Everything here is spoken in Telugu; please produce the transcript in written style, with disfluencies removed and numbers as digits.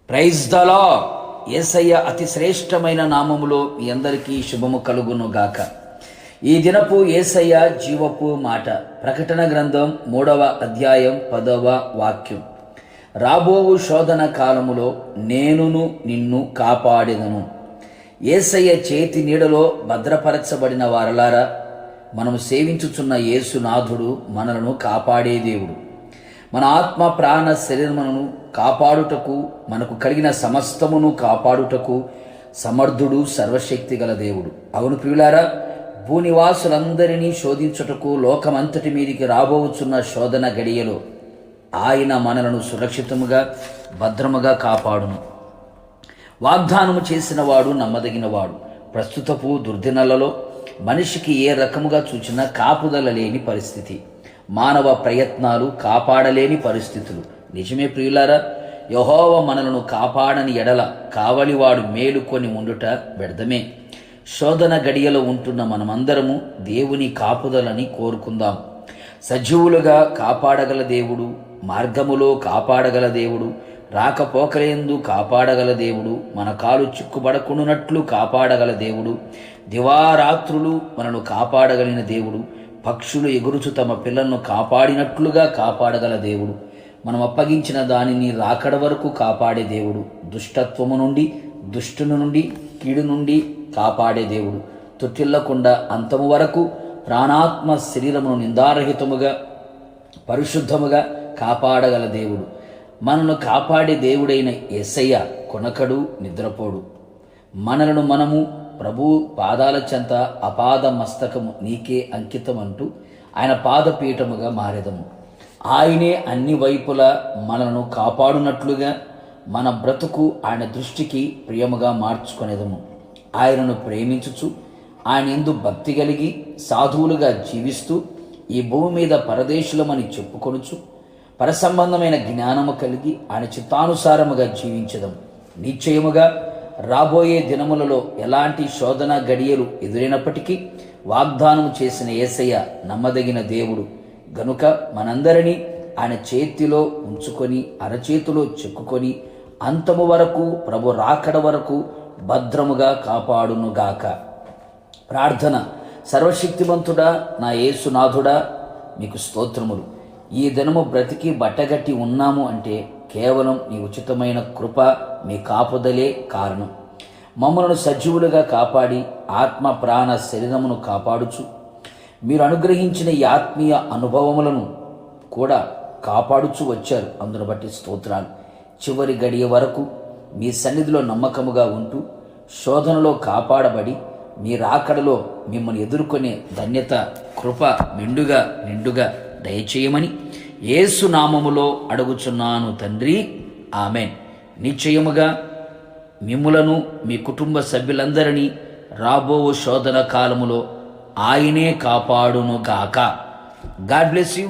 Praise the lord. యేసయ్య అతి శ్రేష్టమైన నామములో మీ అందరికీ శుభము కలుగును గాక. ఈ దినపు యేసయ్య జీవపు మాట. ప్రకటన గ్రంథం 3వ అధ్యాయం 10వ వాక్యం. రాబోవు శోధన కాలములో నేనును నిన్ను కాపాడెదను. యేసయ్య చేతి నీడలో భద్రపరచబడిన వారలారా, మనము సేవించుచున్న యేసునాథుడు మనలను కాపాడే దేవుడు. మన ఆత్మ ప్రాణ శరీరమును కాపాడుటకు, మనకు కలిగిన సమస్తమును కాపాడుటకు సమర్థుడు, సర్వశక్తి గల దేవుడు. అవును ప్రియులారా, భూనివాసులందరినీ శోధించుటకు లోకమంతటి మీదికి రాబోచున్న శోధన గడియలో ఆయన మనలను సురక్షితముగా భద్రముగా కాపాడును. వాగ్దానము చేసిన వాడు నమ్మదగినవాడు. ప్రస్తుతపు దుర్దినాలలో మనిషికి ఏ రకముగా చూచినా కాపుదల లేని పరిస్థితి, మానవ ప్రయత్నాలు కాపాడలేని పరిస్థితులు. నిజమే ప్రియులారా, యెహోవా మనలను కాపాడని ఎడల కావలివాడు మేలుకొని ఉండుట వ్యర్థమే. శోధన గడియలో ఉంటున్న మనమందరము దేవుని కాపుదలని కోరుకుందాం. సజీవులుగా కాపాడగల దేవుడు, మార్గములో కాపాడగల దేవుడు, రాకపోకలేందు కాపాడగల దేవుడు, మన కాలు చిక్కుబడకుండునట్లు కాపాడగల దేవుడు, దివారాత్రులు మనను కాపాడగలిగిన దేవుడు, పక్షులు ఎగురుచు తమ పిల్లలను కాపాడినట్లుగా కాపాడగల దేవుడు, మనం అప్పగించిన దానిని రాకడ వరకు కాపాడే దేవుడు, దుష్టత్వము నుండి, దుష్టుని నుండి, కీడు నుండి కాపాడే దేవుడు, తొట్టిల్లకుండా అంతము వరకు ప్రాణాత్మ శరీరమును నిందారహితముగా పరిశుద్ధముగా కాపాడగల దేవుడు, మనను కాపాడే దేవుడైన యేసయ్య కొనకడు, నిద్రపోడు. మనలను మనము ప్రభు పాదాల చెంత అపాద మస్తకము నీకే అంకితం అంటూ ఆయన పాదపీఠముగా మారెదము. ఆయనే అన్ని వైపులా మనలను కాపాడునట్లుగా మన బ్రతుకు ఆయన దృష్టికి ప్రియముగా మార్చుకొనేదము. ఆయనను ప్రేమించుచు ఆయన యందు భక్తి కలిగి సాధువులుగా జీవిస్తూ ఈ భూమి మీద పరదేశులమని చెప్పుకొనుచు పరసంబంధమైన జ్ఞానము కలిగి ఆయన చిత్తానుసారముగా జీవించదము. నిశ్చయముగా రాబోయే దినములలో ఎలాంటి శోధన గడియలు ఎదురైనప్పటికీ వాగ్దానము చేసిన యేసయ్య నమ్మదగిన దేవుడు గనుక మనందరినీ ఆయన చేతిలో ఉంచుకొని, అరచేతిలో చెక్కుకొని అంతము వరకు, ప్రభు రాకడ వరకు భద్రముగా కాపాడునుగాక. ప్రార్థన. సర్వశక్తిమంతుడా, నా యేసునాథుడా, మీకు స్తోత్రములు. ఈ దినము బ్రతికి బట్టగట్టి ఉన్నాము అంటే కేవలం నీ ఉచితమైన కృప, మీ కాపుదలే కారణం. మమ్మలను సజీవులుగా కాపాడి ఆత్మ ప్రాణ శరీరమును కాపాడుచు మీరు అనుగ్రహించిన ఈ ఆత్మీయ అనుభవములను కూడా కాపాడుచు వచ్చారు. అందును బట్టి స్తోత్రాలు. చివరి గడియ వరకు మీ సన్నిధిలో నమ్మకముగా ఉంటూ శోధనలో కాపాడబడి మీ రాకడలో మిమ్మల్ని ఎదుర్కొనే ధన్యత, కృప మెండుగా నిండుగా దయచేయమని యేసు నామములో అడుగుచున్నాను తండ్రి, ఆమెన్. నిశ్చయముగా మిమ్ములను, మీ కుటుంబ సభ్యులందరినీ రాబో శోధన కాలములో ఆయనే కాపాడునుగాక. God bless you.